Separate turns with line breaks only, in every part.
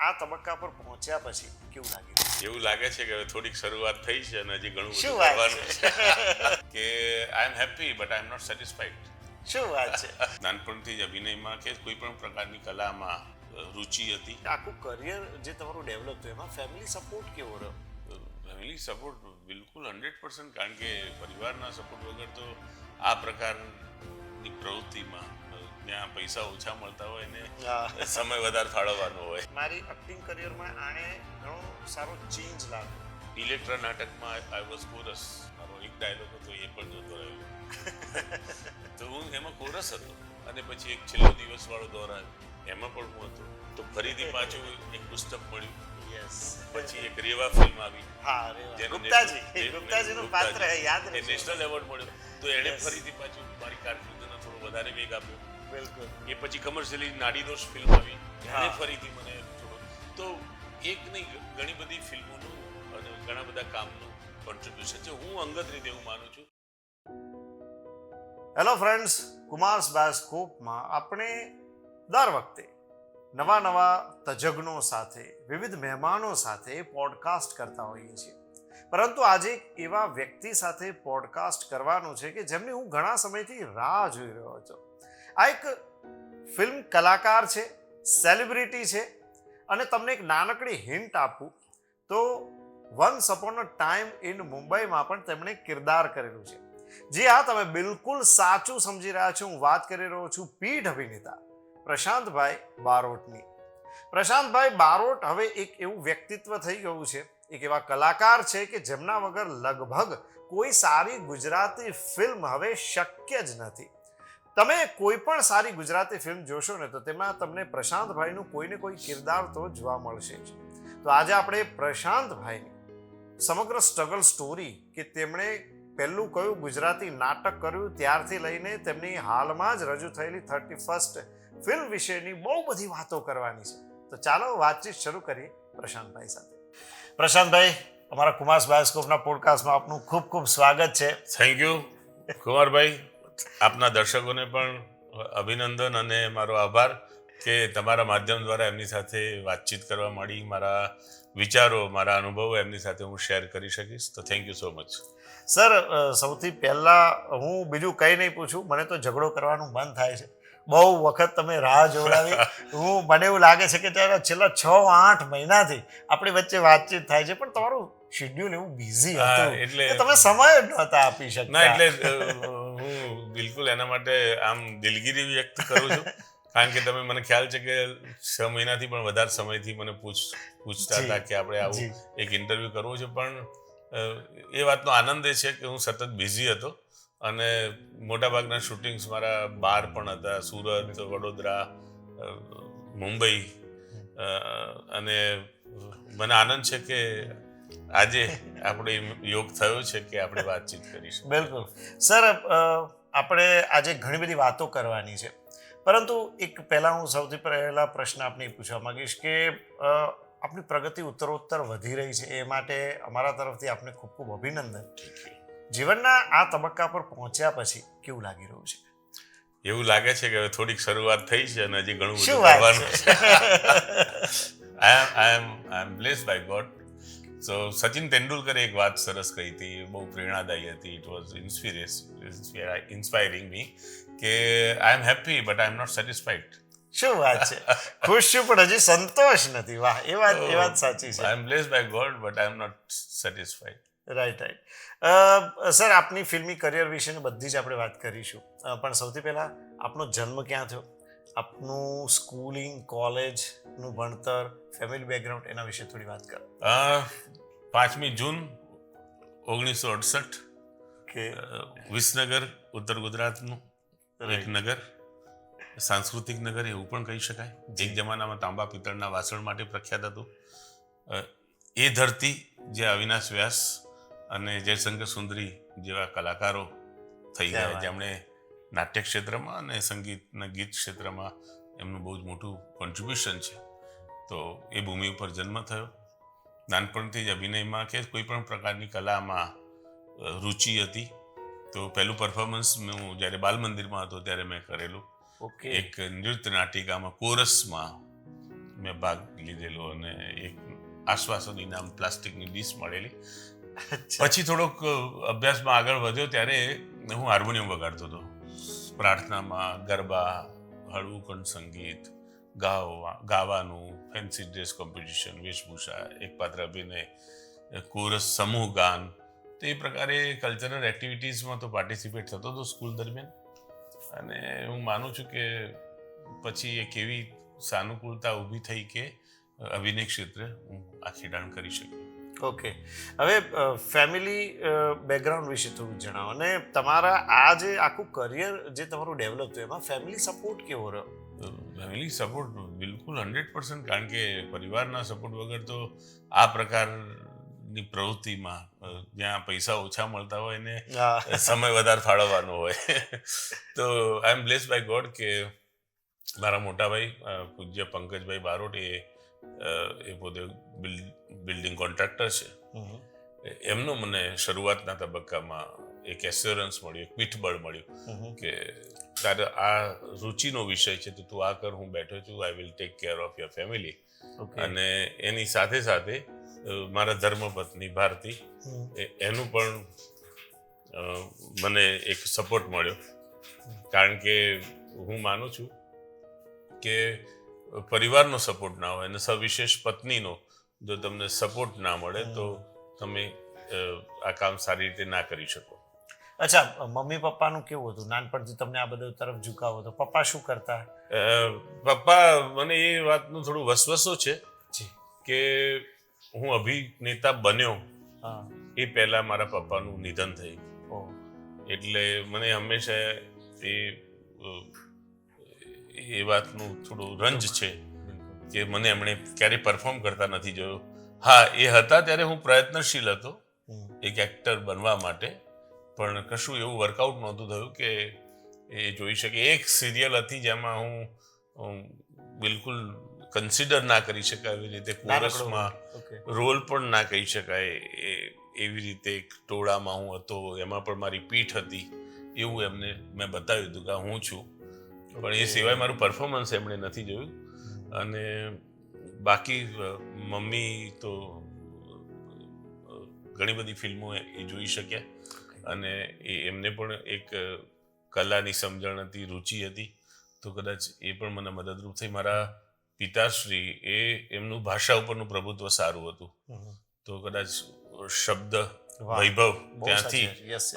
આ તબક્કા પર પહોંચ્યા પછી કેવું લાગ્યું?
એવું લાગે છે કે હવે થોડીક શરૂઆત થઈ છે અને હજી ઘણું
શું
બધું
વાત
કરવાનું છે કે I am happy but I am not satisfied.
શું વાત છે?
નાનપણથી જ અભિનયમાં કે કોઈ પણ પ્રકારની કલામાં રુચિ હતી.
આખું કરિયર જે તમારું ડેવલપ થયું એમાં ફેમિલી સપોર્ટ કેવો રહ્યો?
ફેમિલી સપોર્ટ બિલકુલ 100%, કારણ કે પરિવારના સપોર્ટ વગર તો આ પ્રકારની પ્રવૃત્તિમાં ત્યાં પૈસા ઓછા મળતા હોય ને સમય વધારે ફાળવવાનો હોય.
મારી એક્ટિંગ કરિયરમાં આણે ઘણો સારો ચેન્જ લાવ્યો.
ઇલેક્ટ્રા નાટકમાં આઈ વોઝ કોરસ. મારો એક ડાયલોગ હતો એ પણ જોતો રહ્યો તો હું એમાં કોરસ હતો. અને પછી એક છેલ્લો દિવસ વાળો દોર આવ્યો, એમાં પણ હું હતો. તો ફરીથી પાછું એક પુસ્તક મળ્યું. પછી એક રેવા ફિલ્મ આવી.
હા, રેવા. ગુપ્તાજીનું પાત્ર યાદ રહે.
નેશનલ એવોર્ડ મળ્યો. તો એણે ફરીથી પાછું મારી કારકિર્દીનો થોડો વધારે વેગ આપ્યો.
બિલકુલ.
એ પછી કમર્શિયલી નાડીદોષ ફિલ્મ આવી, એને ફરીથી મને થોડો. તો એક નહીં, ઘણી બધી ફિલ્મોનું અને ઘણા બધા કામનું કોન્ટ્રીબ્યુશન છે. હું અંગત રીતે એવું માનું છું.
હેલો ફ્રેન્ડ્સ, કુમાર્સ બાયોસ્કોપમાં આપણે દર વખતે નવા તજજ્ઞો સાથે, વિવિધ મહેમાનો સાથે પોડકાસ્ટ કરતા હોઈએ છીએ. પરંતુ આજે એક એવા વ્યક્તિ સાથે પોડકાસ્ટ કરવાનું છે કે જેમની હું ઘણા સમયથી રાહ જોઈ રહ્યો હતો. આ એક ફિલ્મ કલાકાર છે, સેલિબ્રિટી છે, અને તમને એક નાનકડી હિન્ટ આપું તો once upon a time in મુંબઈમાં પણ તેમણે કિરદાર કરેલું છે. જી હા, તમે બિલકુલ સાચું સમજી રહ્યા છો. હું વાત કરી રહ્યો છું પીઢ અભિનેતા પ્રશાંતભાઈ બારોટની. પ્રશાંતભાઈ બારોટ હવે એક એવું વ્યક્તિત્વ થઈ ગયું છે, એક એવા કલાકાર છે કે જેમના વગર લગભગ કોઈ સારી ગુજરાતી ફિલ્મ હવે શક્ય જ નથી. તમે કોઈ પણ સારી ગુજરાતી ફિલ્મ જોશો ને તો તેમાં તમને પ્રશાંતભાઈનું કોઈને કોઈ કિરદાર તો જોવા મળશે જ. તો આજે આપણે પ્રશાંતભાઈની સમગ્ર સ્ટ્રગલ સ્ટોરી, કે તેમણે પહેલું કયું ગુજરાતી નાટક કર્યું ત્યારથી લઈને તેમની હાલમાં જ રજૂ થયેલી 31st ફિલ્મ વિશેની બહુ બધી વાતો કરવાની છે. તો ચાલો વાતચીત શરૂ કરીએ પ્રશાંતભાઈ સાથે. પ્રશાંતભાઈ, અમારા કુમાર્સ બાયોસ્કોપના પોડકાસ્ટમાં આપનું ખૂબ ખૂબ સ્વાગત છે.
Thank you કુમારભાઈ. આપના દર્શકોને પણ અભિનંદન અને મારો આભાર કે તમારા માધ્યમ દ્વારા એમની સાથે વાતચીત કરવા માંડી. મારા વિચારો, મારા અનુભવો એમની સાથે હું શેર કરી શકીશ. તો thank you so much.
Sir, સૌથી પહેલાં હું બીજું કંઈ નહીં પૂછું, મને તો ઝઘડો કરવાનું મન થાય છે. બહુ વખત તમે રાહ જોડાવી. મને એવું લાગે છે કે ત્યારે છેલ્લા 6-8 મહિનાથી આપણી વચ્ચે વાતચીત થાય છે, પણ તમારું શેડ્યુલ એવું બિઝી હતું એટલે તમે સમય જ નહોતા આપી શકતા.
એટલે હું બિલકુલ એના માટે આમ દિલગીરી વ્યક્ત કરું છું. કારણ કે તમે, મને ખ્યાલ છે કે 6 મહિનાથી પણ વધારે સમયથી મને પૂછતા હતા કે આપણે આવું એક ઇન્ટરવ્યૂ કરવો છે. પણ એ વાતનો આનંદ એ છે કે હું સતત બિઝી હતો અને મોટાભાગના શૂટિંગ્સ મારા બહાર પણ હતા, સુરત, વડોદરા, મુંબઈ. અને મને આનંદ છે કે આજે આપણે યોગ થયો છે કે આપણે વાતચીત કરીશું.
બિલકુલ સર, આપણે આજે ઘણી બધી વાતો કરવાની છે, પરંતુ એક પહેલાં હું સૌથી પહેલા પ્રશ્ન આપને પૂછવા માંગીશ કે આપણી પ્રગતિ ઉત્તરોત્તર વધી રહી છે, એ માટે અમારા તરફથી આપને ખૂબ ખૂબ અભિનંદન. જીવનના આ તબક્કા પર પહોંચ્યા પછી કેવું લાગી રહ્યું છે?
એવું લાગે છે કે હવે થોડીક શરૂઆત થઈ છે અને હજી ઘણું બધું કરવાનું છે. I am blessed by God. સો સચિન તેંડુલકરે એક વાત સરસ કહી હતી, બહુ પ્રેરણાદાયી હતી. ઇટ વોઝ ઇન્સ્પાયરિંગ મી કે I am happy but I am not satisfied.
શું વાત છે! ખુશ છું પણ હજી સંતોષ નથી. વાહ, એ વાત સાચી છે.
I am blessed by God but I am not satisfied.
Right. Sir, આપની ફિલ્મી કરિયર વિશેની બધી જ આપણે વાત કરીશું, પણ સૌથી પહેલાં આપનો જન્મ ક્યાં થયો, આપનું સ્કૂલિંગ, કોલેજનું ભણતર, ફેમિલી બેકગ્રાઉન્ડ, એના વિશે થોડી વાત કરો.
5મી જૂન 1968
કે
વિસનગર, ઉત્તર ગુજરાતનું એક નગર, સાંસ્કૃતિક નગર એવું પણ કહી શકાય. એક જમાનામાં તાંબા પિત્તળના વાસણ માટે પ્રખ્યાત હતું. એ ધરતી જે અવિનાશ વ્યાસ અને જયશંકર સુંદરી જેવા કલાકારો થઈ ગયા, જેમણે નાટ્ય ક્ષેત્રમાં અને સંગીતના ગીત ક્ષેત્રમાં એમનું બહુ જ મોટું કોન્ટ્રીબ્યુશન છે. તો એ ભૂમિ ઉપર જન્મ થયો. નાનપણથી જ અભિનયમાં કે કોઈ પણ પ્રકારની કલામાં રુચિ હતી. તો પહેલું પરફોર્મન્સ હું જ્યારે બાલ મંદિરમાં હતો ત્યારે મેં કરેલું. એક નૃત્ય નાટિકામાં કોરસમાં મેં ભાગ લીધેલો અને એક આશ્વાસન ઇનામ પ્લાસ્ટિકની ડીશ મળેલી. પછી થોડોક અભ્યાસમાં આગળ વધ્યો ત્યારે હું હાર્મોનિયમ વગાડતો હતો. પ્રાર્થનામાં, ગરબા, હળવું કંઠ સંગીત, ગાવાનું, ફેન્સી ડ્રેસ કોમ્પિટિશન, વેશભૂષા, એકપાત્ર અભિનય, કોરસ, સમૂહ ગાન, તો એ પ્રકારે કલ્ચરલ એક્ટિવિટીઝમાં તો પાર્ટિસિપેટ થતો હતો સ્કૂલ દરમિયાન. અને હું માનું છું કે પછી એક એવી સાનુકૂળતા ઊભી થઈ કે અભિનય ક્ષેત્રે હું આખી દાણ કરી શક્યો.
ઓકે, હવે ફેમિલી બેકગ્રાઉન્ડ વિશે થોડું જણાવો. અને તમારા આ જે આખું કરિયર જે તમારું ડેવલપ થયું એમાં ફેમિલી સપોર્ટ કેવો રહ્યો?
ફેમિલી સપોર્ટ બિલકુલ 100%, કારણ કે પરિવારના સપોર્ટ વગર તો આ પ્રકારની પ્રવૃત્તિમાં જ્યાં પૈસા ઓછા મળતા હોય ને સમય વધારે ફાળવવાનો હોય તો આઈ એમ બ્લેસ્ડ બાય ગોડ કે મારા મોટાભાઈ પૂજ્ય પંકજભાઈ બારોટ એ પોતે બિલ્ડિંગ કોન્ટ્રાક્ટર છે. એમનો મને શરૂઆતના તબક્કામાં એક એસ્યોરન્સ મળ્યું, એક પીઠબળ મળ્યું કે તારે આ રુચિનો વિષય છે તો તું આ કર, હું બેઠો છું, I will take care of your family. અને એની સાથે સાથે મારા ધર્મપત્ની ભારતી, એનું પણ મને એક સપોર્ટ મળ્યો. કારણ કે હું માનું છું કે પરિવારનો સપોર્ટ ના હોય અને સવિશેષ પત્નીનો જો તમને સપોર્ટ ના મળે તો તમે આ કામ સારી રીતે ના કરી શકો.
અચ્છા, મમ્મી પપ્પાનું કેવું હતું? નાનપણથી તમને આ બધા તરફ ઝુકાવ હતો. પપ્પા શું કરતા?
પપ્પા, મને એ વાતનું થોડું વસવસો છે કે હું અભિનેતા બન્યો એ પહેલા મારા પપ્પાનું નિધન થયું. એટલે મને હંમેશા એ વાતનું થોડું રંજ છે કે મને એમણે ક્યારેય પરફોર્મ કરતા નથી જોયો. હા, એ હતા ત્યારે હું પ્રયત્નશીલ હતો એક એક્ટર બનવા માટે, પણ કશું એવું વર્કઆઉટ નહોતું થયું કે એ જોઈ શકે. એક સિરિયલ હતી જેમાં હું બિલકુલ કન્સિડર ના કરી શકાય એવી રીતે કોરસમાં રોલ પણ ના કહી શકાય એવી રીતે એક ટોળામાં હું હતો, એમાં પણ મારી પીઠ હતી, એવું એમને મેં બતાવ્યું હતું કે હું છું. પણ એ સિવાય મારું પરફોર્મન્સ એમણે નથી જોયું. અને બાકી મમ્મી તો ઘણી બધી ફિલ્મો એ જોઈ શક્યા અને એમને પણ એક કલાની સમજણ હતી, રુચિ હતી, તો કદાચ એ પણ મને મદદરૂપ થઈ. મારા પિતાશ્રી એમનું ભાષા ઉપરનું પ્રભુત્વ સારું હતું, તો કદાચ શબ્દ વૈભવ ત્યાંથી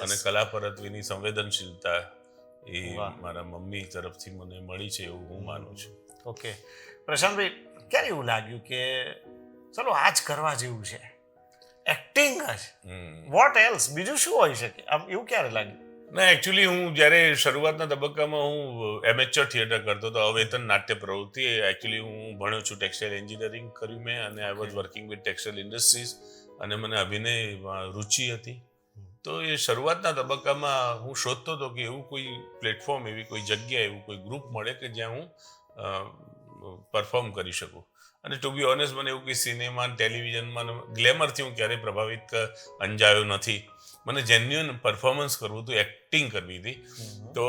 અને કલા પરત્વેની સંવેદનશીલતા એ મારા મમ્મી તરફથી મને મળી છે એવું હું માનું છું.
ઓકે, પ્રશાંતભાઈ, ક્યારે એવું લાગ્યું કે ચલો આ જ કરવા જેવું છે, એક્ટિંગ જ, વોટ એલ્સ, બીજું શું હોઈ શકે? આમ એવું ક્યારે લાગ્યું?
ના, એકચ્યુઅલી હું જ્યારે શરૂઆતના તબક્કામાં હું એમેચ્યોર થિયેટર કરતો હતો, અવેતન નાટ્ય પ્રવૃત્તિ. એકચ્યુઅલી હું ભણ્યો છું, ટેક્સટાઇલ એન્જિનિયરિંગ કર્યું મેં, અને I was working with textile industries, અને મને અભિનયમાં રુચિ હતી. તો એ શરૂઆતના તબક્કામાં હું શોધતો હતો કે એવું કોઈ પ્લેટફોર્મ, એવી કોઈ જગ્યા, એવું કોઈ ગ્રુપ મળે કે જ્યાં હું પરફોર્મ કરી શકું. અને ટુ બી ઓનેસ્ટ, મને એવું કંઈ સિનેમા, ટેલિવિઝનમાં ગ્લેમરથી હું ક્યારેય પ્રભાવિત અંજાયો નથી. મને જેન્યુઅન પરફોર્મન્સ કરવું હતું, એક્ટિંગ કરવી હતી. તો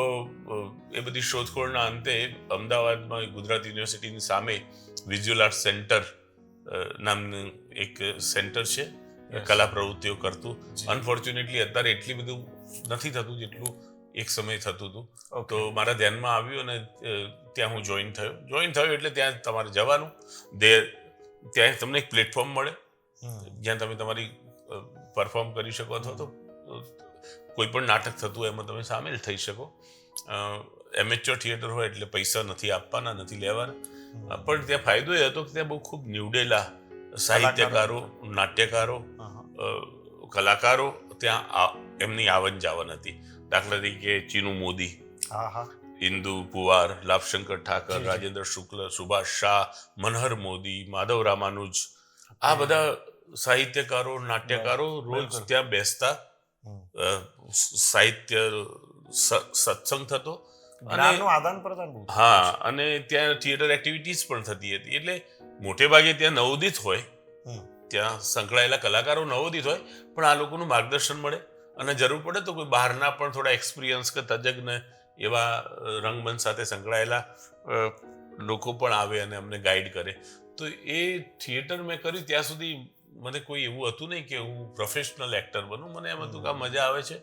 એ બધી શોધખોળના અંતે અમદાવાદમાં ગુજરાત યુનિવર્સિટીની સામે વિઝ્યુઅલ આર્ટ સેન્ટર નામનું એક સેન્ટર છે, કલા પ્રવૃત્તિઓ કરતું. અનફોર્ચ્યુનેટલી અત્યારે એટલી બધું નથી થતું જેટલું એક સમય થતું હતું. તો મારા ધ્યાનમાં આવ્યું અને ત્યાં હું જોઈન થયો. એટલે ત્યાં તમારે જવાનું, ત્યાં તમને એક પ્લેટફોર્મ મળે જ્યાં તમે તમારી પરફોર્મ કરી શકો, અથવા તો કોઈ પણ નાટક થતું હોય એમાં તમે સામેલ થઈ શકો. એમેચ્યોર થિયેટર હોય એટલે પૈસા નથી આપવાના, નથી લેવાના. પણ ત્યાં ફાયદો એ હતો કે ત્યાં બહુ ખૂબ નીવડેલા સાહિત્યકારો, નાટ્યકારો, કલાકારો ત્યાં એમની આવન જાવન હતી. દાખલા તરીકે ચીનુ મોદી, ઇન્દુ પુવાર, લાભશંકર ઠાકર, રાજેન્દ્ર શુક્લ, સુભાષ શાહ, મનહર મોદી, માધવ રામાનુજ, આ બધા સાહિત્યકારો, નાટ્યકારો રોજ ત્યાં બેસતા, સાહિત્ય સત્સંગ થતો, હા, અને ત્યાં થિયેટર એક્ટિવિટીઝ પણ થતી હતી. એટલે મોટે ભાગે ત્યાં નવોદિત હોય, ત્યાં સંકળાયેલા કલાકારો નવોદિત હોય, પણ આ લોકોનું માર્ગદર્શન મળે, અને જરૂર પડે તો કોઈ બહારના પણ થોડા એક્સપિરિયન્સ કે તજજ્ઞ એવા રંગમંચ સાથે સંકળાયેલા લોકો પણ આવે અને અમને ગાઈડ કરે. તો એ થિયેટર મેં કર્યું ત્યાં સુધી મને કોઈ એવું હતું નહીં કે હું પ્રોફેશનલ એક્ટર બનું. મને એમ હતું કે આ મજા આવે છે,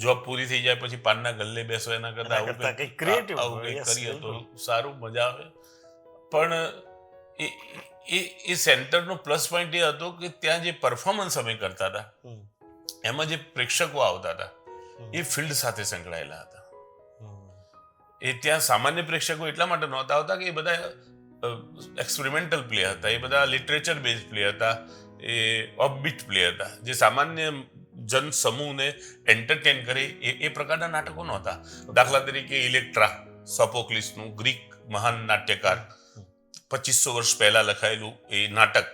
જોબ પૂરી થઈ જાય પછી પાનના ગલ્લે બેસો એના કરતા આવું કંઈક કરીએ તો સારું, મજા આવે. પણ એ સેન્ટરનો પ્લસ પોઈન્ટ એ હતો કે ત્યાં જે પરફોર્મન્સ અમે કરતા હતા એમાં જે પ્રેક્ષકો આવતા હતા એ ફિલ્ડ સાથે સંકળાયેલા હતા. એ ત્યાં સામાન્ય પ્રેક્ષકો એટલા માટે નહોતા આવતા કે એ બધા એક્સપેરિમેન્ટલ પ્લે હતા, એ બધા લિટરેચર બેઝ પ્લે હતા, એ ઓફબીટ પ્લે હતા, જે સામાન્ય જન સમૂહને એન્ટરટેન કરે એ પ્રકારના નાટકો નહોતા. દાખલા તરીકે ઇલેક્ટ્રા, સોફોક્લિસનું, ગ્રીક મહાન નાટ્યકાર, 2500 વર્ષ પહેલા લખાયેલું એ નાટક,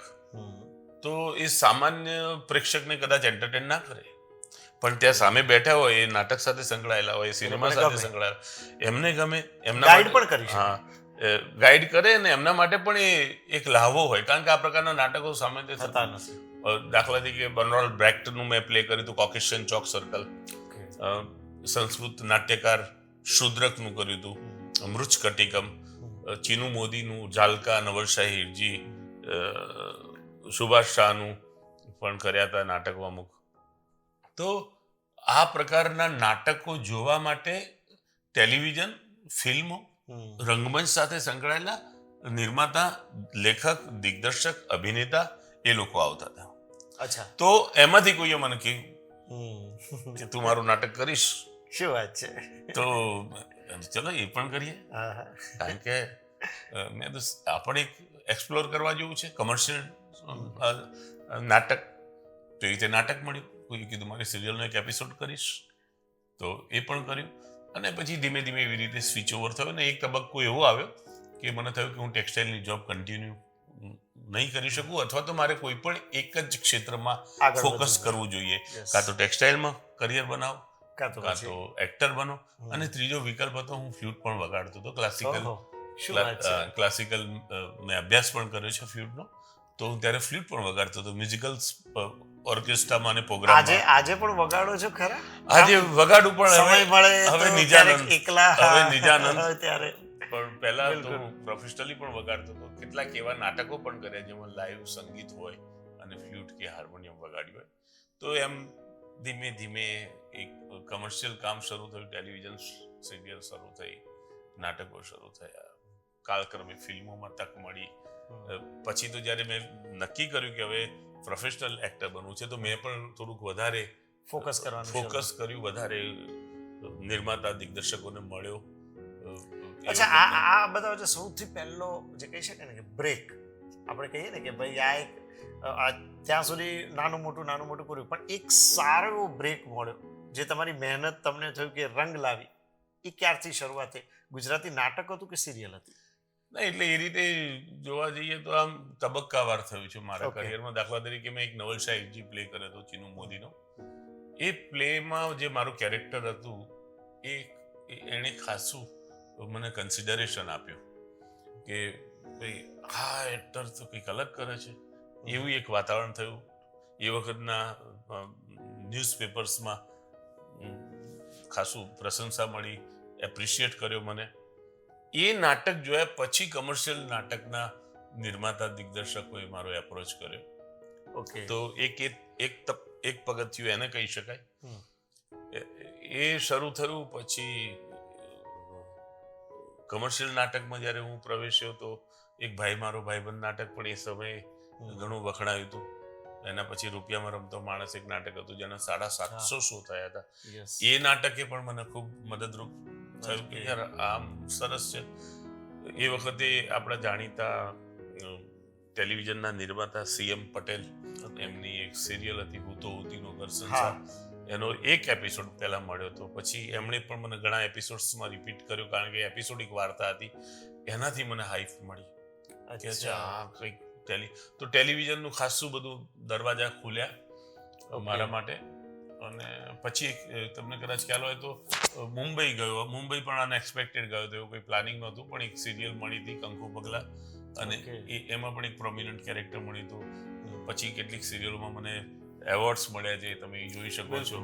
તો એ સામાન્ય પ્રેક્ષકને કદાચ એન્ટરટેન ના કરે, પણ ત્યાં સામે બેઠા હોય, એ નાટક સાથે સંકળાયેલા હોય, સિનેમા સાથે સંકળાયેલા, એમને ગમે, એમના
ગાઈડ પણ કરી શકે.
હા, ગાઈડ કરે ને એમના માટે પણ એ એક લાહવો હોય, કારણ કે આ પ્રકારના નાટકો સામાન્ય
થતા નથી.
દાખલા તરીકે બર્નોલ્ડ બ્રેક્ટનું મેં પ્લે કર્યું હતું કોકેશિયન ચોક સર્કલ, સંસ્કૃત નાટ્યકાર શુદ્રકનું કર્યું હતું મૃચ્છકટિકમ, ચીનુ મોદીનું જાલકા, નવલશાહી હિરજી, સુભાષ શાહનું પણ કર્યા હતા નાટકો અમુક. તો આ પ્રકારના નાટકો જોવા માટે ટેલિવિઝન, ફિલ્મો, રંગમંચ સાથે સંકળાયેલા નિર્માતા, લેખક, દિગ્દર્શક, અભિનેતા એ લોકો આવતા હતા.
અચ્છા.
તો એમાંથી કોઈએ મને કહ્યું કે તું મારું નાટક કરીશ.
શું વાત છે.
તો ચલો એ પણ કરીએ, કારણ કે મેં તો આપણે એક એક્સપ્લોર કરવા જેવું છે કમર્શિયલ નાટક. તો એ રીતે નાટક મળ્યું. કોઈ કીધું મારી સિરિયલનો એક એપિસોડ કરીશ, તો એ પણ કર્યું. અને પછી ધીમે ધીમે એવી રીતે સ્વિચ ઓવર થયો ને એક તબક્કો એવો આવ્યો કે મને થયું કે હું ટેક્સટાઇલની જોબ કન્ટિન્યુ નહીં કરી શકું, અથવા તો મારે કોઈ પણ એક જ ક્ષેત્રમાં ફોકસ કરવું જોઈએ. કાં તો ટેક્સટાઇલમાં કરિયર બનાવો, કાં તો એક્ટર બનો, અને ત્રીજો વિકલ્પ હતો હું ફ્લૂટ પણ વગાડતો હતો. ક્લાસિકલ મેં અભ્યાસ પણ કર્યો છે ફ્લૂટનો, તો હું ત્યારે ફ્લૂટ પણ વગાડતો હતો મ્યુઝિકલ ઓર્કેસ્ટ્રામાં અને પ્રોગ્રામમાં.
આજે પણ વગાડો છો ખરા?
આજે વગાડું, પણ હવે નિજાનંદ,
એકલા
હવે નિજાનંદ.
ત્યારે
પણ પહેલા તો હું પ્રોફેશનલી પણ વગાડતો હતો. કેટલાક એવા નાટકો પણ કર્યા જેમાં લાઈવ સંગીત હોય અને ફ્લૂટ કે હાર્મોનિયમ વગાડ્યું હોય. તો એમ ધીમે ધીમે એક કમર્શિયલ કામ શરૂ થયું, ટેલિવિઝન સિરિયલ શરૂ થઈ, નાટકો શરૂ થયા, કાળક્રમે ફિલ્મોમાં તક મળી. પછી તો જ્યારે મેં નક્કી કર્યું કે હવે પ્રોફેશનલ એક્ટર બનવું છે, તો મેં પણ થોડુંક વધારે ફોકસ કર્યું, વધારે નિર્માતા, દિગ્દર્શકોને મળ્યો.
અચ્છા, આ બધા વચ્ચે સૌથી પહેલો જે કહી શકાય ને કે બ્રેક, આપણે કહીએ ને કે ભાઈ આ એક ત્યાં સુધી નાનું મોટું કર્યું, પણ એક સારો એવો બ્રેક મળ્યો જે તમારી મહેનત તમને થયું કે રંગ લાવી, એ ક્યારથી શરૂઆત થઈ? ગુજરાતી નાટક હતું કે સિરિયલ હતી?
ના, એટલે એ રીતે જોવા જઈએ તો આમ તબક્કાવાર થયું છે મારા કરિયરમાં. દાખલા તરીકે મેં એક નવલશાહ હિરજી પ્લે કર્યો હતો ચીનુ મોદીનો. એ પ્લેમાં જે મારું કેરેક્ટર હતું એ એણે ખાસું મને કન્સિડરેશન આપ્યું કે ભાઈ આ એક્ટર તો કંઈક અલગ કરે છે, એવું એક વાતાવરણ થયું. એ વખતના ન્યૂઝપેપર્સમાં ખાસું પ્રશંસા મળી, એપ્રિશિએટ કર્યો મને. એ નાટક જોયા પછી કમર્શિયલ નાટકના નિર્માતા, દિગ્દર્શકોએ મારો એપ્રોચ કર્યો.
ઓકે.
તો એક પગથિયું એને કહી શકાય. એ શરૂ થયું. પછી કમર્શિયલ નાટકમાં જ્યારે હું પ્રવેશ્યો તો એક ભાઈ મારો ભાઈબંધ નાટક પણ એ સમયે ઘણું વખણાયું હતું. એના પછી રૂપિયામાં રમતો માણસ એક નાટક હતું જેના 750 શો થયા હતા. એ નાટકે પણ મને ખૂબ મદદરૂપ થયું કે યાર આમ સરસ છે. એ વખતે આપણા જાણીતા ટેલિવિઝનના નિર્માતા CM પટેલ, એમની એક સિરિયલ હતી હું તો હોતીનો ઘર સંસાર, એનો એક એપિસોડ પહેલા મળ્યો હતો. પછી એમણે પણ મને ઘણા એપિસોડ્સમાં રિપીટ કર્યો, કારણ કે એપિસોડિક વાર્તા હતી. એનાથી મને હાઈપ મળી કે અચ્છા કંઈક તો ટેલિવિઝનનું ખાસું બધું દરવાજા ખુલ્યા મારા માટે. અને પછી તમને કદાચ ખ્યાલ હોય તો મુંબઈ ગયો. મુંબઈ પણ અનએક્સપેક્ટેડ ગયો હતો, એવું કોઈ પ્લાનિંગ નહોતું, પણ એક સિરિયલ મળી હતી કંકુ પગલા, અને એમાં પણ એક પ્રોમિનન્ટ કેરેક્ટર મળ્યું હતું. પછી કેટલીક સિરિયલોમાં મને એવોર્ડ્સ મળ્યા છે, તમે જોઈ શકો છો.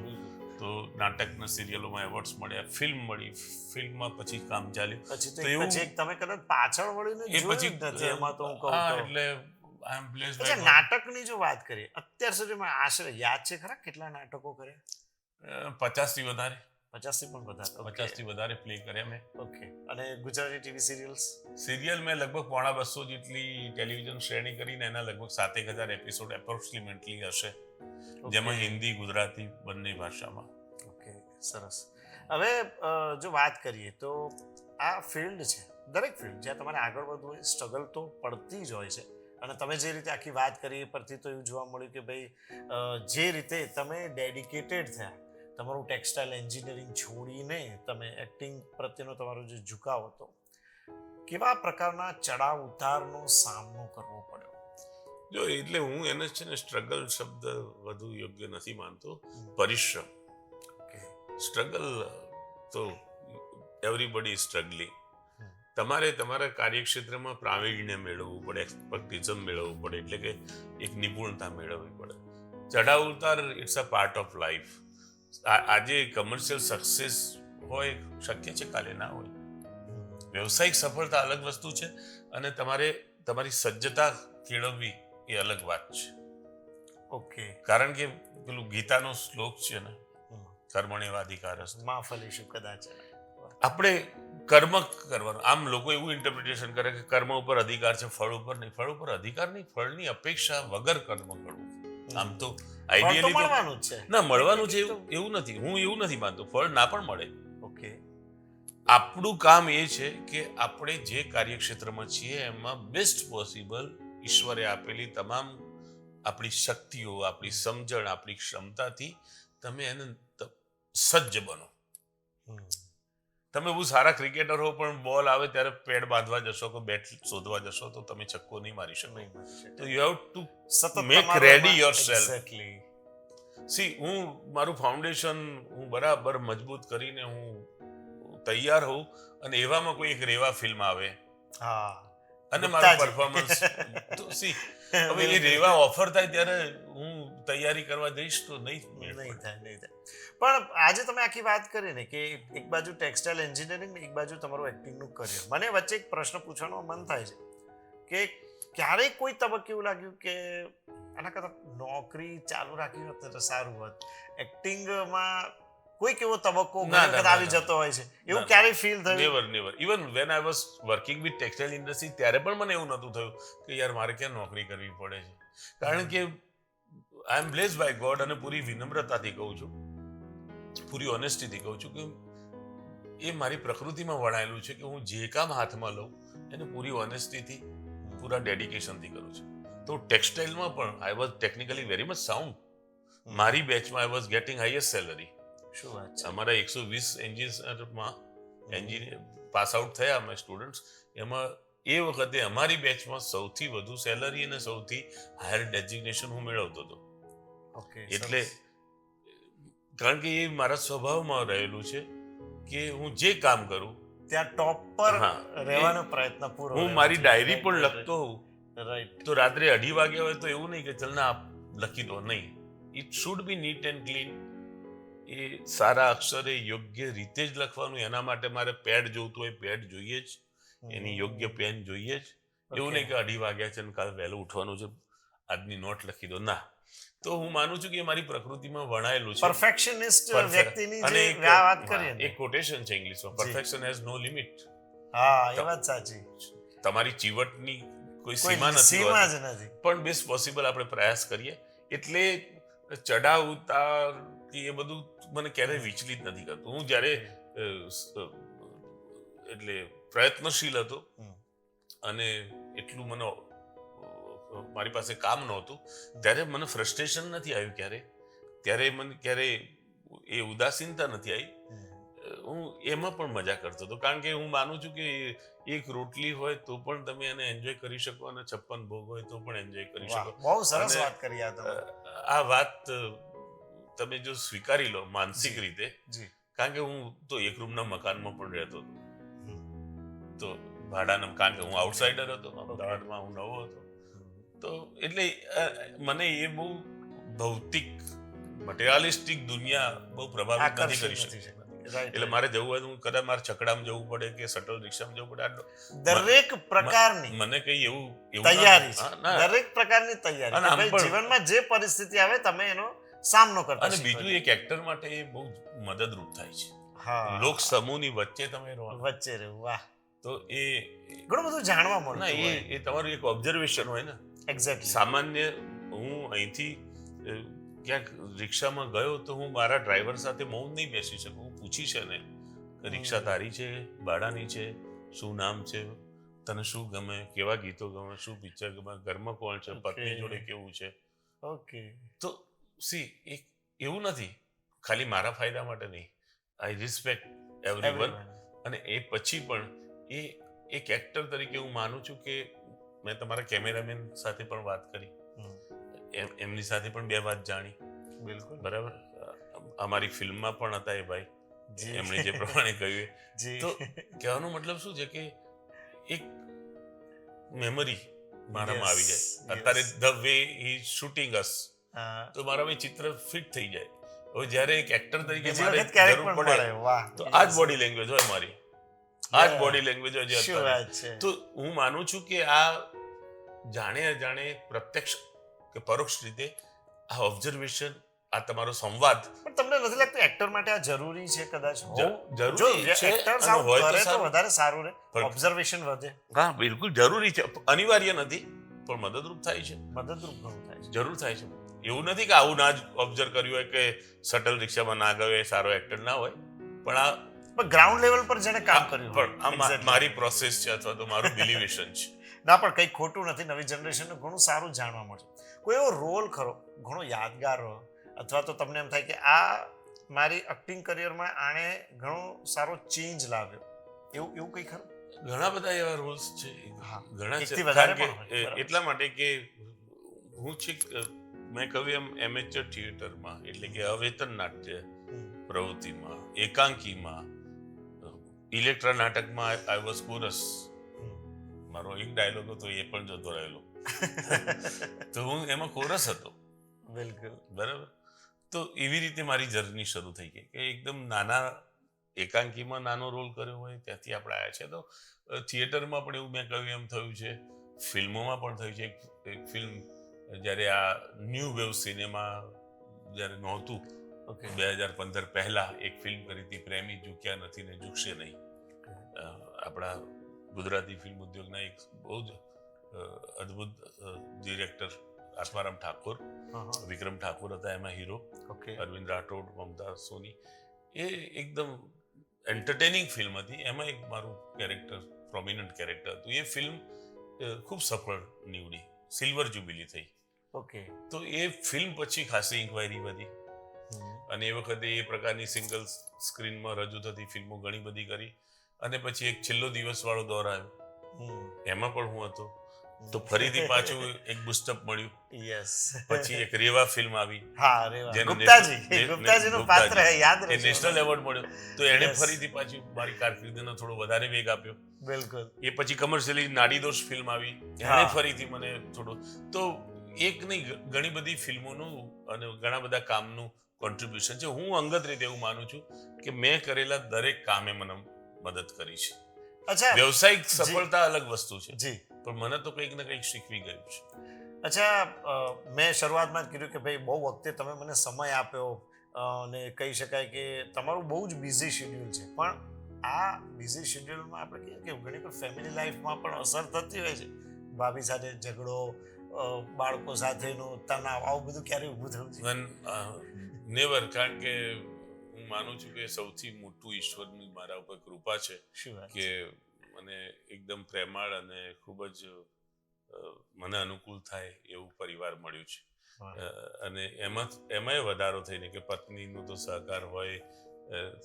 તો નાટક ને સિરિયલોમાં એવોર્ડ્સ મળ્યા, ફિલ્મ મળી, ફિલ્મમાં પછી કામ ચાલ્યું.
પછી
તો
તો
એવું-
પછી એક તમે કદાચ પાછળ વળીને
એ
જોયું
પછી
જ નથી એમાં તો હું કહું
હા,
તો.
એટલે આઈ એમ બ્લેસ્ડ
અચ્છા,
બાય
નાટકની જો વાત કરીએ અત્યાર સુધીમાં આશરે યાદ છે ખરા કેટલા નાટકો કર્યા?
50 થી વધારે
50 થી પણ વધારે.
50 થી વધારે પ્લે કર્યા મેં.
ઓકે. અને ગુજરાતી ટીવી સિરિયલ્સ?
સિરિયલ મેં લગભગ 250 જેટલી ટેલિવિઝન શ્રેણી કરીને એના લગભગ 7,000 એપિસોડ એપ્રોક્સિમેટલી હશે, જેમાં હિન્દી ગુજરાતી બંને ભાષામાં.
ઓકે, સરસ. હવે જો વાત કરીએ તો આ ફિલ્ડ છે, દરેક ફિલ્ડ જ્યાં તમારે આગળ વધવું હોય સ્ટ્રગલ તો પડતી જ હોય છે. અને તમે જે રીતે આખી વાત કરી એ પરથી તો એવું જોવા મળ્યું કે ભાઈ જે રીતે તમે ડેડિકેટેડ થયા, તમારું ટેક્સટાઇલ એન્જિનિયરિંગ છોડીને તમે એક્ટિંગ પ્રત્યેનો તમારો જે ઝુકાવ હતો, કેવા પ્રકારના ચડાવ ઉતારનો સામનો કરવો પડ્યો?
જો એટલે હું એને છે ને સ્ટ્રગલ શબ્દ વધુ યોગ્ય નથી માનતો, પરિશ્રમ.
ઓકે.
સ્ટ્રગલ તો એવરીબડી સ્ટ્રગલિંગ. તમારે તમારા કાર્યક્ષેત્રમાં પ્રાવીણ્ય મેળવવું પડે, એક્સપર્ટિઝમ મેળવવું પડે, એટલે કે એક નિપુણતા મેળવવી પડે. ચઢાવ ઉતાર it's a part of life. આજે કમર્શિયલ સક્સેસ હોય શક્ય છે, કાલે ના હોય. વ્યવસાયિક સફળતા અલગ વસ્તુ છે અને તમારે તમારી સજ્જતા કેળવવી એ અલગ વાત છે.
ઓકે.
કારણ કે પેલું ગીતાનો શ્લોક છે ને, કર્મણ્યેવાધિકારસ્તુ.
માં ફલીશું કદાચ.
આપણે કર્મ કરવાનું. આમ લોકો એવું ઇન્ટરપ્રિટેશન કરે કે કર્મ ઉપર અધિકાર છે, ફળ ઉપર નહીં. ફળ ઉપર અધિકાર નહીં, ફળની અપેક્ષા વગર કર્મ કરવું. આમ તો આઈડિયલી
મળવાનું જ છે.
ના, મળવાનું છે એવું નથી. હું એવું નથી માનતો ફળ ના પણ મળે.
ઓકે.
આપણું કામ એ છે કે આપણે જે કાર્યક્ષેત્રમાં છીએ એમાં બેસ્ટ પોસિબલ ઈશ્વરે આપેલી તમામ આપણી શક્તિઓ, આપણી સમજણ, આપણી ક્ષમતાથી તમે એને સજ્જ બનો. તમે બહુ સારા ક્રિકેટર હો પણ બોલ આવે ત્યારે પેડ બાંધવા જશો કે બેટ શોધવા જશો તો તમે છક્કો નહીં મારી શકો. તો યુ હેવ ટુ
સતત
make ready yourself.
Exactly.
C, હું મારું ફાઉન્ડેશન હું બરાબર મજબૂત કરીને હું તૈયાર હોઉં અને એવામાં કોઈ એક રેવા ફિલ્મ આવે
હા.
અને મારું પરફોર્મન્સ તો સી, હવે એ રેવા ઓફર થાય ત્યારે હું તૈયારી કરવા જઈશ તો નહીં
થાય. પણ આજે તમે આખી વાત કરી ને કે એક બાજુ ટેક્સટાઇલ એન્જિનિયરિંગ ને એક બાજુ તમારું એક્ટિંગનું કરિયર, મને વચ્ચે એક પ્રશ્ન પૂછવાનું મન થાય છે કે ક્યારેય કોઈ તબક્કે એવું લાગ્યું કે આના કરતાં નોકરી ચાલુ રાખી હોત ને તો સારું હોત? એક્ટિંગમાં કોઈક એવો તબક્કો આવી જતો હોય છે, એવું ક્યારેય ફીલ થયું?
Never. Even when I was working with textile industry ત્યારે પણ મને એવું નહોતું થયું કે યાર મારે ક્યાં નોકરી કરવી પડે છે. કારણ કે I am blessed by God અને પૂરી વિનમ્રતાથી કહું છું, પૂરી ઓનેસ્ટીથી કહું છું કે એ મારી પ્રકૃતિમાં વણાયેલું છે કે હું જે કામ હાથમાં લઉં એને પૂરી ઓનેસ્ટીથી, પૂરા ડેડિકેશનથી કરું છું. તો ટેક્સટાઇલમાં પણ I was technically very much sound. મારી બેચમાં I was getting highest salary.
શું વાત છે?
અમારા 120 એન્જિનિયરમાં એન્જિનિયર પાસ આઉટ થયા અમે સ્ટુડન્ટ્સ, એમાં એ વખતે અમારી બેચમાં સૌથી વધુ સેલરી અને સૌથી હાયર ડેઝિગ્નેશન હું મેળવતો હતો.
ઓકે.
એટલે કારણ કે એ મારા સ્વભાવમાં રહેલું છે કે હું જે કામ કરું
ત્યાં ટોપ પર
હા,
રહેવાનો પ્રયત્ન પૂરો.
હું મારી ડાયરી પણ લખતો હોઉં
રાઈટ.
તો રાત્રે 2:30 વાગ્યા હોય તો એવું નહીં કે ચલ ના લખી દો, નહીં. It should be neat and clean. એ સારા અક્ષરે યોગ્ય રીતે જ લખવાનું. એના માટે મારે પેડ જોઈતું હોય પેડ જોઈએ જ, એની યોગ્ય પેન જોઈએ જ. એવું નહીં કે 2:30 વાગ્યા છે ને કાલે વહેલું ઉઠવાનું છે, આજની નોટ લખી દો, ના. તો હું માનું છું કે મારી પ્રકૃતિમાં વણાયેલું છે.
પરફેક્શનિસ્ટ વ્યક્તિની
અને
જે વાત કરીએ ને,
એક કોટેશન છે ઇંગ્લિશમાં, પરફેક્શન હેઝ નો લિમિટ.
હા, એ વાત સાચી.
તમારી ચીવટની કોઈ
કોઈ
સીમા નથી
સીમા
હોતી.
જ નથી.
પણ બેસ્ટ પોસિબલ આપણે પ્રયાસ કરીએ. એટલે ચડાવ ઉતાર એ બધું મને ક્યારેય વિચલિત નથી કરતું. હું જ્યારે એટલે પ્રયત્નશીલ હતો અને એટલું મને મારી પાસે કામ નહોતું ત્યારે મને ફ્રસ્ટ્રેશન નથી આવ્યું ક્યારે, ત્યારે મને ક્યારે એ ઉદાસીનતા નથી આવી. હું એમાં પણ મજા કરતો હતો કારણ કે હું માનું છું કે એક રોટલી હોય તો પણ તમે એને એન્જોય કરી શકો અને 56 ભોગ હોય તો પણ એન્જોય કરી શકો.
બહુ સરસ વાત કરી આ તમે.
આ વાત તમે જો સ્વીકારી લો માનસિક રીતે, કારણ કે હું તો એક રૂમના મકાનમાં પણ રહેતો હતો, તો ભાડાના, કારણ કે હું આઉટસાઇડર હતો, અમદાવાદમાં હું નવો હતો. તો એટલે મને એ બહુ ભૌતિક મટીરિયાલિસ્ટિક દુનિયા બહુ પ્રભાવિત નથી
આકર્ષિત
કરી
નથી
શકતી.
શકતી. Right,
એટલે
right.
મારે જવું હોય તો હું કદાચ મારે છકડામાં જવું પડે કે શટલ રિક્ષામાં જવું પડે.
દરેક પ્રકારની
મને કઈ એવું
તૈયારી
હા,
છે,
ના.
દરેક પ્રકારની તૈયારી
અને
કે
આમ
ભાઈ
પણ-
જીવનમાં જે પરિસ્થિતિ આવે તમે એનો સામનો કરતા
અને
શીખો
બીજું
છો.
એક એક્ટર માટે એ બહુ મદદરૂપ થાય છે.
હા,
લોક સમૂહની વચ્ચે તમે રહો
વચ્ચે રહેવું, વાહ,
તો એ
ઘણું બધું જાણવા
ના
મળતું
એ
હોય.
એ તમારું એક ઓબ્ઝર્વેશન હોય ને.
એક્ઝેક્ટલી.
સામાન્ય હું અહીંથી ક્યાંક રિક્ષામાં ગયો તો હું મારા ડ્રાઈવર સાથે મૌન નહીં બેસી શકું. હું પૂછી છે ને કે રિક્ષા તારી છે, ભાડાની છે, શું નામ છે, તને શું ગમે, કેવા ગીતો ગમે, શું પિક્ચર ગમે, ઘરમાં કોણ છે, પત્ની જોડે કેવું છે.
ઓકે.
તો એક એવું નથી ખાલી મારા ફાયદા માટે નહીં. આઈ રિસ્પેક્ટ એવરીવન. અને એ પછી પણ એ એક એક્ટર તરીકે હું માનું છું કે મેં તમારા કેમેરામેન સાથે પણ વાત કરી, એમની સાથે પણ બે વાત જાણી.
બિલકુલ.
બરાબર. અમારી ફિલ્મમાં પણ હતા એ ભાઈ,
જી.
એમણે જે પ્રમાણે કહ્યું એ.
જી.
તો કહેવાનો મતલબ શું છે કે એક મેમરી મારામાં આવી જાય.
Yes,
અત્યારે
yes.
The way he shooting us,
હા.
તો મારામાં એ ચિત્ર ફિટ થઈ જાય. હવે જ્યારે એક એક્ટર તરીકે
બીજી
મારે
વખત ક્યારેક
જરૂર
પણ
પડે
મળે, વાહ.
તો આ જ બોડી લેંગ્વેજ હોય મારી, આ જ
Yeah.
બોડી લેંગ્વેજ હોય જે
શું
અત્યારે.
વાત છે.
તો હું માનું છું કે આ જાણે અજાણે પ્રત્યક્ષ કે પરોક્ષ રીતે આ ઓબ્ઝર્વેશન, આ તમારો સંવાદ
પણ તમને નથી લાગતું એક્ટર માટે આ જરૂરી છે કદાચ?
જરૂરી
જો
છે
એક્ટર
અને હોય તો
કરે તો
સારું.
વધારે સારું રહે,
પણ-
ઓબ્ઝર્વેશન વધે,
હા બિલકુલ જરૂરી છે, અનિવાર્ય નથી પણ મદદરૂપ થાય છે,
મદદરૂપ ઘણું થાય છે.
જરૂર થાય છે. એવું નથી કે આવું ના જ ઓબ્ઝર્વ કર્યું હોય કે શટલ રિક્ષામાં ના ગયો એ સારો એક્ટર ના હોય, પણ આ
પણ ગ્રાઉન્ડ લેવલ પર જેને કામ કર્યું હોય,
પણ આ
exactly.
મારી પ્રોસેસ છે અથવા તો મારું બિલિવેશન છે.
ના પણ કંઈ ખોટું નથી, નવી જનરેશનને ઘણું સારું જાણવા મળશે. કોઈ એવો રોલ ખરો ઘણો યાદગાર હોય, અથવા તો તમને એમ થાય કે આ મારી એક્ટિંગ કરિયરમાં આણે ઘણો સારો ચેન્જ લાવ્યો, એવું કંઈ ખરું?
ઘણા બધા એવા રોલ્સ છે,
હા.
ઘણા છે.
એકથી વધારે
કારણ
પણ
કે
હોય, બરાબર.
એટલા માટે કે હું છેક મેં કહ્યું એમ એમેચર થિયેટરમાં એટલે કે અવેતન નાટ્ય પ્રવૃત્તિમાં, એકાંકીમાં, ઇલેક્ટ્રા નાટકમાં આઈ વોઝ કોરસ. મારો એક ડાયલોગ હતો એ પણ જતો રહેલો. તો હું એમાં કોરસ હતો.
બિલકુલ.
બરાબર. તો એવી રીતે મારી જર્ની શરૂ થઈ ગઈ કે એકદમ નાના એકાંકીમાં નાનો રોલ કર્યો હોય ત્યાંથી આપણે આવ્યા છે. તો થિયેટરમાં પણ એવું મેં કહ્યું એમ થયું છે, ફિલ્મોમાં પણ થયું છે. એક ફિલ્મ જ્યારે આ ન્યૂ વેવ સિનેમા જ્યારે નહોતું, 2015 પહેલા એક ફિલ્મ કરી હતી, પ્રેમી ઝૂક્યા નથી ને ઝૂકશે નહીં. આપણા ગુજરાતી ફિલ્મ ઉદ્યોગના એક બહુ જ અદ્ભુત ડિરેક્ટર આત્મારામ ઠાકોર, વિક્રમ ઠાકોર હતા એમાં હીરો, અરવિંદ રાઠોડ, મમતા સોની. એ એકદમ એન્ટરટેનિંગ ફિલ્મ હતી. એમાં એક મારું કેરેક્ટર, પ્રોમિનન્ટ કેરેક્ટર હતું. એ ફિલ્મ ખૂબ સફળ નીવડી, સિલ્વર જ્યુબિલી થઈ.
ઓકે.
તો એ ફિલ્મ પછી ખાસી ઇન્ક્વાયરી વધી અને એ વખતે એ પ્રકારની સિંગલ સ્ક્રીનમાં રજૂ થતી ફિલ્મો ઘણી બધી કરી. અને પછી એક છેલ્લો દિવસ વાળો દોર આવ્યો, એમાં પણ હું હતો. તો ફરીથી પાછું એક બુસ્ટઅપ મળ્યું.
યસ.
પછી એક રેવા ફિલ્મ આવી,
હા, રેવા.
જેને
ગુપ્તાજીનું પાત્ર હે, યાદ
એ
રહેશે.
નેશનલ એવોર્ડ મળ્યો. તો એણે
Yes.
ફરીથી પાછી મારી કારકિર્દીનો થોડો વધારે વેગ આપ્યો.
બિલકુલ.
એ પછી કમર્શિયલી નાડીદોષ ફિલ્મ આવી,
હા.
એણે ફરીથી મને થોડો. તો એક નહીં ઘણી બધી ફિલ્મોનું અને ઘણા બધા કામનું કોન્ટ્રીબ્યુશન છે. હું અંગત રીતે એવું માનું છું કે મેં કરેલા દરેક કામે મને મદદ કરી છે.
અચ્છા.
વ્યવસાયિક સફળતા અલગ વસ્તુ છે,
જી.
પણ મને તો કંઈક ને કંઈક શીખવી ગયું છે.
અચ્છા, મેં શરૂઆતમાં જ કીધું કે ભાઈ બહુ વખતે તમે મને સમય આપ્યો, અને કહી શકાય કે તમારું બહુ જ બિઝી શેડ્યુલ છે, પણ આ બિઝી શેડ્યુલમાં આપણે કહીએ કે ઘણી વાર ફેમિલી લાઈફમાં પણ અસર થતી હોય છે. ભાભી સાથે ઝઘડો, બાળકો સાથેનો તણાવ, આવું બધું ક્યારે ઊભું થયું છે?
નેવર. કારણ કે હું માનું છું કે સૌથી મોટું ઈશ્વરની મારા ઉપર કૃપા છે
શું વાત
કે મને એકદમ પ્રેમાળ અને ખૂબ જ મને અનુકૂળ થાય એવું પરિવાર મળ્યું છે. અને એમાંય વધારો થઈને કે પત્નીનો તો સહકાર હોય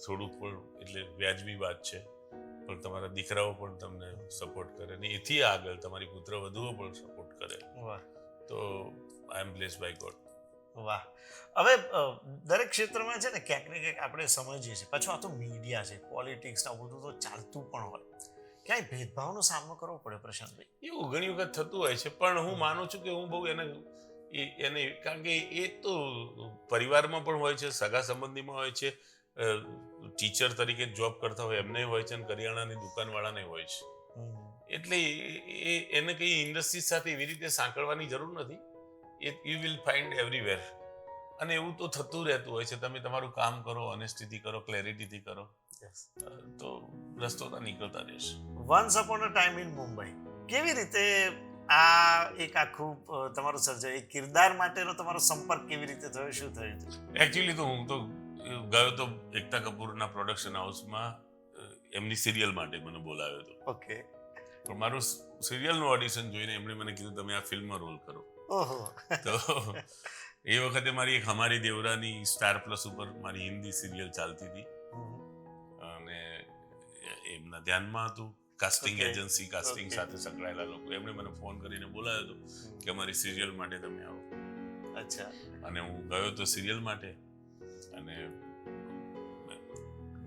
થોડુંક પણ, એટલે વ્યાજબી વાત છે, પણ તમારા દીકરાઓ પણ તમને સપોર્ટ કરે ને એથી આગળ તમારી પુત્ર વધુઓ પણ સપોર્ટ કરે.
વાહ.
તો આઈ એમ બ્લેસ્ડ બાય ગોડ.
વાહ. હવે દરેક ક્ષેત્રમાં છે ને ક્યાંક ને ક્યાંક આપણે સમજીએ છીએ, પાછું આ તો મીડિયા છે, પોલિટિક્સ આ બધું તો ચાલતું પણ હોય, ક્યાંય ભેદભાવનો સામનો કરવો પડે પ્રશાંતભાઈ?
એવું ઘણી વખત થતું હોય છે, પણ હું માનું છું કે હું બહુ એને એને કારણ કે એ તો પરિવારમાં પણ હોય છે, સગા સંબંધીમાં હોય છે, ટીચર તરીકે જોબ કરતા હોય એમને હોય છે, અને કરિયાણાની દુકાનવાળાને હોય છે. એટલે એને કઈ ઇન્ડસ્ટ્રી સાથે એવી રીતે સાંકળવાની જરૂર નથી. You will find everywhere. અને એવું તો થતું રહેતું હોય છે. તમે તમારું કામ કરો, ઓનેસ્ટીથી કરો, ક્લેરિટીથી કરો, તો રસ્તો તો નીકળતા રહેશે.
Once upon a time in Mumbai કેવી રીતે આ એક આખું તમારું સર્જાયું, એ કિરદાર માટેનો તમારો સંપર્ક કેવી રીતે થયો, શું થયું હતું?
એકચ્યુઅલી તો હું તો ગયો તો એકતા કપૂરના પ્રોડક્શન હાઉસમાં એમની સિરિયલ માટે મને બોલાવ્યો હતો.
ઓકે.
પણ મારું સિરિયલનું ઓડિશન જોઈને એમણે મને કીધું તમે આ ફિલ્મમાં રોલ કરો.
ઓહો.
તો એ વખતે મારી એક હમારી દેવરાની સ્ટાર પ્લસ ઉપર મારી હિન્દી સિરિયલ ચાલતી હતી, અને એમના ધ્યાનમાં હતું કાસ્ટિંગ એજન્સી, કાસ્ટિંગ સાથે સંકળાયેલા લોકો. એમણે મને ફોન કરીને બોલાવ્યો હતો કે અમારી સિરિયલ માટે તમે આવો.
અચ્છા. અને
હું ગયો તો સિરિયલ માટે, અને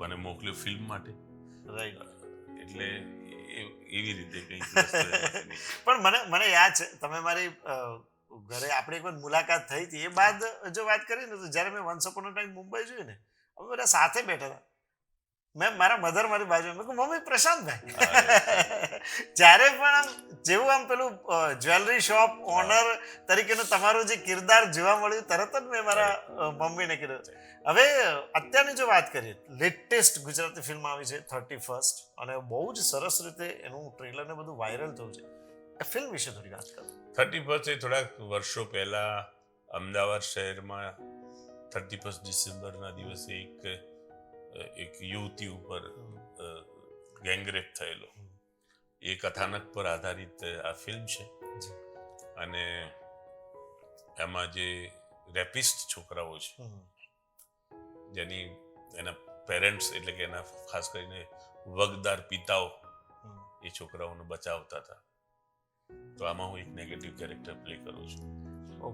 મને મોકલ્યો ફિલ્મ માટે.
રાઈટ.
એટલે એવી રીતે કંઈક
પણ મને યાદ છે તમે મારી ઘરે આપણી એક વાર મુલાકાત થઈ હતી. એ બાદ જો વાત કરીએ ને તો જ્યારે મેં once upon a time Mumbai જોયું ને, અમે બધા સાથે બેઠા હતા. મેં મારા મધર મારી બાજુ, મેં કહ્યું મમ્મી પ્રશાંતભાઈ. જ્યારે પણ આમ જેવું આમ પેલું જ્વેલરી શોપ ઓનર તરીકેનું તમારું જે કિરદાર જોવા મળ્યું, તરત જ મેં મારા મમ્મીને કીધું. હવે અત્યારની જો વાત કરીએ, લેટેસ્ટ ગુજરાતી ફિલ્મ આવી છે 31st, અને બહુ જ સરસ રીતે એનું ટ્રેલર ને બધું વાયરલ થયું છે. એ ફિલ્મ વિશે થોડી વાત કરો.
31st એ થોડાક વર્ષો પહેલા અમદાવાદ શહેરમાં 31 ડિસેમ્બરના દિવસે એક યુવતી ઉપર ગેંગરેપ થયેલો, એ કથાનક પર આધારિત આ ફિલ્મ છે. અને એમાં જે રેપિસ્ટ છોકરાઓ છે, જેની એના પેરેન્ટ્સ એટલે કે એના ખાસ કરીને વગદાર પિતાઓ એ છોકરાઓને બચાવતા હતા. તો આમાં હું એક નેગેટિવ કેરેક્ટર પ્લે કરું છું.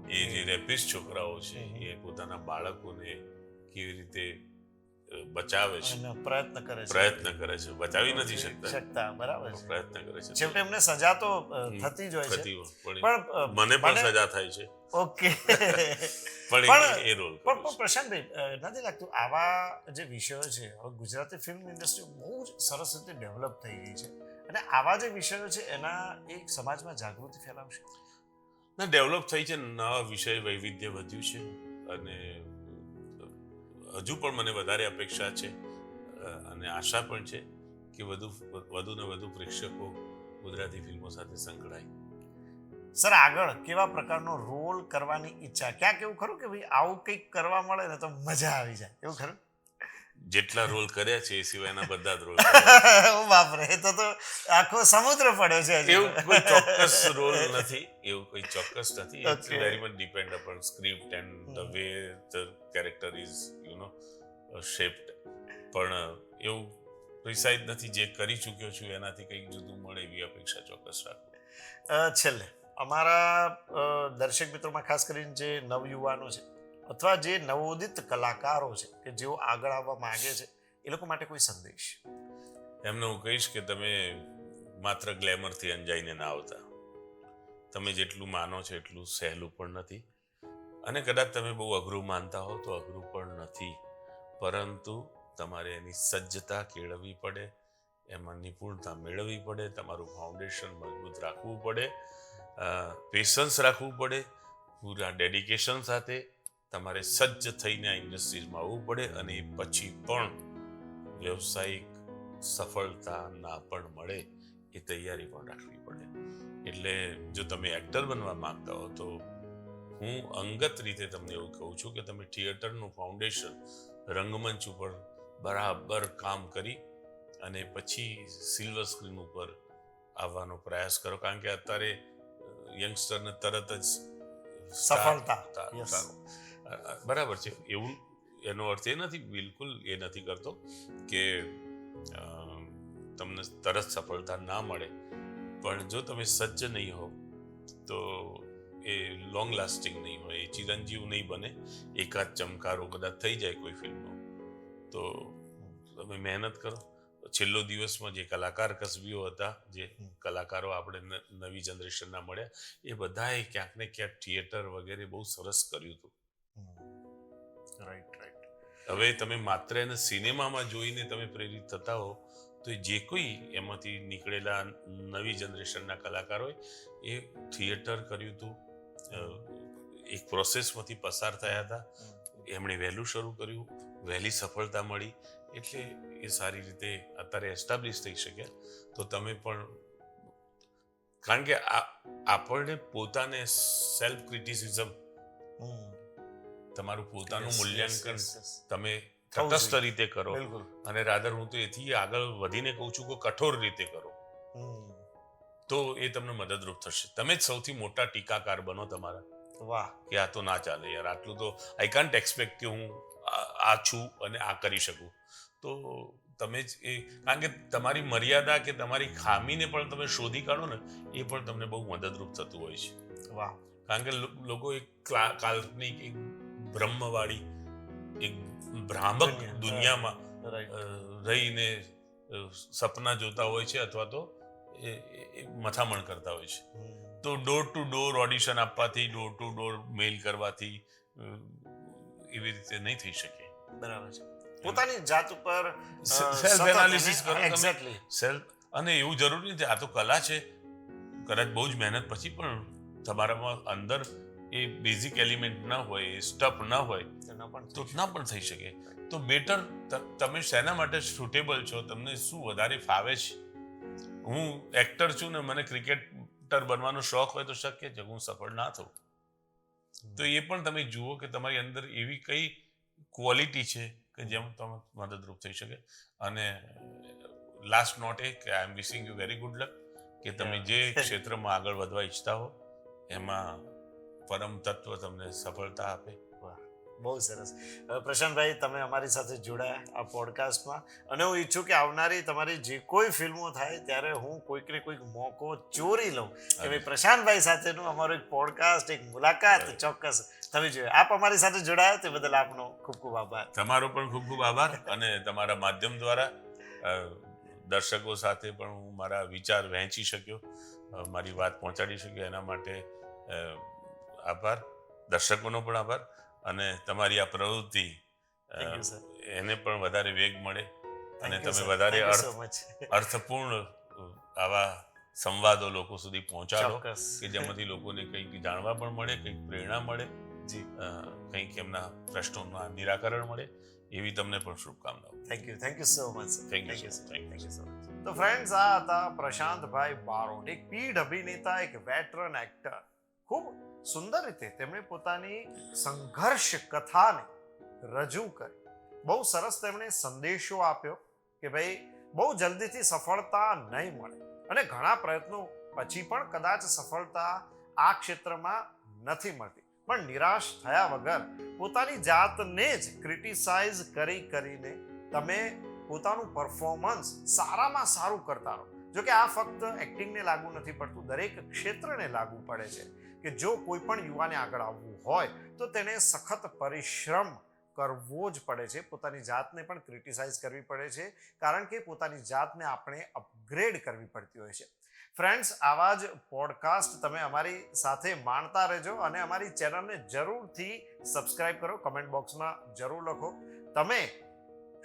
એ જે રેપિસ્ટ છોકરાઓ છે એ પોતાના બાળકોને કેવી રીતે બચાવે છે,
પ્રયત્ન કરે
છે, બચાવી નથી
શકતા. બરાબર.
પ્રયત્ન કરે છે.
છેવટે એમને સજા તો થતી જ હોય છે,
પણ મને પણ સજા થાય છે.
ઓકે.
પણ એ રોલ
પણ પ્રશાંતભાઈ, નથી લાગતું આવા જે વિષયો છે, હવે ગુજરાતી ફિલ્મ ઇન્ડસ્ટ્રી બહુ જ સરસ રીતે ડેવલપ થઈ ગઈ છે, અને આવા જે વિષયો છે એના એક સમાજમાં જાગૃતિ ફેલાવશે?
ના, ડેવલપ થઈ છે, નવા વિષય વૈવિધ્ય વધ્યું છે, અને હજુ પણ મને વધારે અપેક્ષા છે અને આશા પણ છે કે વધુ ને વધુ પ્રેક્ષકો ગુજરાતી ફિલ્મો સાથે સંકળાય.
સર, આગળ કેવા પ્રકારનો રોલ કરવાની ઈચ્છા? ક્યાંક એવું ખરું કે ભાઈ આવું કંઈક કરવા મળે ને તો મજા આવી જાય, એવું ખરું?
જેટલા રોલ કર્યા છે એ સિવાયના બધા જ રોલ.
ઓ બાપરે, તો આખો સમુદ્ર પડ્યો છે.
એવું કોઈ ચોક્કસ રોલ નથી, એવું કોઈ ચોક્કસ નથી. It's very much depend upon script and the way the character is shaped. પણ એવું પ્રિસાઇઝ નથી. જે કરી ચૂક્યો છું એનાથી કંઈક જુદું મળે એવી અપેક્ષા ચોક્કસ રાખું.
છેલ્લે અમારા દર્શક મિત્રોમાં ખાસ કરીને જે નવયુવાનો છે અથવા જે નવોદિત કલાકારો છે કે જેઓ આગળ આવવા માંગે છે, એ લોકો માટે કોઈ સંદેશ?
એમને હું કહીશ કે તમે માત્ર ગ્લેમરથી અંજાઈને ના આવતા. તમે જેટલું માનો છો એટલું સહેલું પણ નથી, અને કદાચ તમે બહુ અઘરું માનતા હો તો અઘરું પણ નથી. પરંતુ તમારે એની સજ્જતા કેળવવી પડે, એમાં નિપુણતા મેળવવી પડે, તમારું ફાઉન્ડેશન મજબૂત રાખવું પડે, પેશન્સ રાખવું પડે, પૂરા ડેડિકેશન સાથે તમારે સજ્જ થઈને આ ઇન્ડસ્ટ્રીઝમાં આવવું પડે. અને પછી પણ વ્યવસાયિક સફળતા ના પણ મળે એ તૈયારી પણ રાખવી પડે. એટલે જો તમે એક્ટર બનવા માંગતા હો તો હું અંગત રીતે તમને એવું કહું છું કે તમે થિયેટરનું ફાઉન્ડેશન રંગમંચ ઉપર બરાબર કામ કરી અને પછી સિલ્વર સ્ક્રીન ઉપર આવવાનો પ્રયાસ કરો. કારણ કે અત્યારે યંગસ્ટરને તરત જ
સફળતા
બરાબર છે. એવું એનો અર્થ એ નથી, બિલકુલ એ નથી કરતો કે તમને તરત સફળતા ના મળે, પણ જો તમે સજ્જ નહીં હો તો એ લોંગ લાસ્ટિંગ નહીં હોય, એ ચિરંજીવ નહીં બને. એકાદ ચમકારો કદાચ થઈ જાય કોઈ ફિલ્મનો, તો તમે મહેનત કરો, છેલ્લો દિવસમાં જે કલાકાર કસબીઓ હતા, જે કલાકારો આપણે નવી જનરેશનના મળ્યા, એ બધાએ ક્યાંક ને ક્યાંક થિયેટર વગેરે બહુ સરસ કર્યું હતું.
Right right.
હવે તમે માત્ર એને સિનેમામાં જોઈને તમે પ્રેરિત થતા હો, તો જે કોઈ એમાંથી નીકળેલા નવી જનરેશનના કલાકારોએ એ થિયેટર કર્યું હતું, એક પ્રોસેસમાંથી પસાર થયા હતા, એમણે વહેલું શરૂ કર્યું, વહેલી સફળતા મળી, એટલે એ સારી રીતે અત્યારે એસ્ટાબ્લિશ થઈ શક્યા. તો તમે પણ, કારણ કે આપણને પોતાને સેલ્ફ ક્રિટિસિઝમ, તમારું પોતાનું મૂલ્યાંકન તમે તટસ્થ રીતે કરો, અને રાધર હું તો એથી આગળ વધીને કહું છું કે કઠોર રીતે કરો, તો એ તમને મદદરૂપ થશે. તમે જ સૌથી મોટા ટીકાકાર બનો તમારા.
વાહ.
કે આ તો ના ચાલે યાર, આટલું તો આઈ કાન્ટ એક્સપેક્ટ કે હું આ છું અને આ કરી શકું. તો તમે જ એ, કારણ કે તમારી મર્યાદા કે તમારી ખામીને પણ તમે શોધી કાઢો ને, એ પણ તમને બહુ મદદરૂપ થતું હોય છે.
વાહ.
કારણ કે લોકો એક કાલ્પનિક, એક બ્રહ્મવાળી, એક ભ્રામક દુનિયામાં રહીને સપના જોતા હોય છે, અથવા તો એ મથામણ કરતા હોય છે. તો ડોર ટુ ડોર ઓડિશન આપવાથી, ડોર ટુ ડોર મેઇલ કરવાથી એવી રીતે નહીં થઈ શકે.
બરાબર છે. પોતાની જાત ઉપર
સેલ્ફ એનાલિસિસ કરો તમે.
એક્ઝેક્ટલી.
સેલ્ફ, અને એવું જરૂરી નથી, આ તો કલા છે, કદાચ બહુ જ મહેનત પછી પણ તમારામાં અંદર એ બેઝિક એલિમેન્ટ ના હોય, એ સ્ટફ ના હોય, તો ના પણ થઈ શકે. તો બેટર તમે શેના માટે સુટેબલ છો, તમને શું વધારે ફાવે છે. હું એક્ટર છું ને મને ક્રિકેટર બનવાનો શોખ હોય તો શક્ય છે હું સફળ ના થઉં. તો એ પણ તમે જુઓ કે તમારી અંદર એવી કઈ ક્વોલિટી છે કે જેમ તમે મદદરૂપ થઈ શકે. અને લાસ્ટ નોટ એ કે I am wishing you very good luck, કે તમે જે ક્ષેત્રમાં આગળ વધવા ઈચ્છતા હો એમાં પરમ તત્વ તમને સફળતા આપે.
બહુ સરસ. પ્રશાંતભાઈ, તમે અમારી સાથે જોડાયા આ પોડકાસ્ટમાં, અને હું ઈચ્છું કે આવનારી તમારી જે કોઈ ફિલ્મો થાય ત્યારે હું કોઈક ને કોઈક મોકો ચોરી લઉં કે ભાઈ પ્રશાંતભાઈ સાથેનું અમારું એક પોડકાસ્ટ, એક મુલાકાત ચોક્કસ થવી જોઈએ. આપ અમારી સાથે જોડાયા તે બદલ આપનો ખૂબ ખૂબ આભાર.
તમારો પણ ખૂબ ખૂબ આભાર. અને તમારા માધ્યમ દ્વારા દર્શકો સાથે પણ હું મારા વિચાર વહેંચી શક્યો, મારી વાત પહોંચાડી શક્યો, એના માટે આભાર. દર્શકોનો પણ આભાર. અને તમારી આ પ્રવૃત્તિ એને પણ વધારે વેગ મળે અને તમે વધારે અર્થપૂર્ણ આવા સંવાદો લોકો સુધી પહોંચાડો કે જેમાંથી લોકોને કંઈક જાણવા પણ મળે, કંઈક પ્રેરણા મળે, કંઈક એમના પ્રશ્નોના નિરાકરણ મળે. એવી તમને પણ શુભકામનાઓ.
Thank you so much.
Thank you so much.
તો ફ્રેન્ડ્સ, આ હતા પ્રશાંતભાઈ બારોટ, એક પીઢ અભિનેતા, એક વેટરન એક્ટર. ખૂબ સુંદર રીતે તેમણે પોતાની સંઘર્ષ કથાને રજૂ કરી. બહુ સરસ તેમણે સંદેશો આપ્યો કે ભાઈ બહુ જલ્દીથી સફળતા નહીં મળે, અને ઘણા પ્રયત્નો પછી પણ કદાચ સફળતા આ ક્ષેત્રમાં નથી મળતી, પણ નિરાશ થયા વગર પોતાની જાતને જ ક્રિટિસાઇઝ કરીને તમે પોતાનું પરફોર્મન્સ સારામાં સારું કરતા રહો. જો કે આ ફક્ત એક્ટિંગને લાગુ નથી પડતું, દરેક ક્ષેત્રને લાગુ પડે છે કે જો કોઈ પણ યુવાને આગળ આવવું હોય તો તેને સખત પરિશ્રમ કરવો જ પડે છે. પોતાની જાતને પણ ક્રિટિસાઇઝ કરવી પડે છે, કારણ કે પોતાની જાતને આપણે અપગ્રેડ કરવી પડતી હોય છે. ફ્રેન્ડ્સ, આવા જ પોડકાસ્ટ તમે અમારી સાથે માણતા રહેજો, અને અમારી ચેનલને જરૂરથી સબસ્ક્રાઇબ કરો. કમેન્ટ બોક્સમાં જરૂર લખો તમે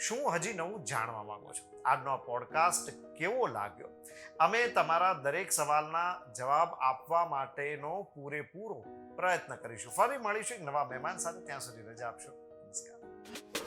શું હજી નવું જાણવા માંગો છો, આજનો આ પોડકાસ્ટ કેવો લાગ્યો. અમે તમારા દરેક સવાલના જવાબ આપવા માટેનો પૂરેપૂરો પ્રયત્ન કરીશું. ફરી મળીશું એક નવા મહેમાન સાથે. ત્યાં સુધી રજા આપશો. નમસ્કાર.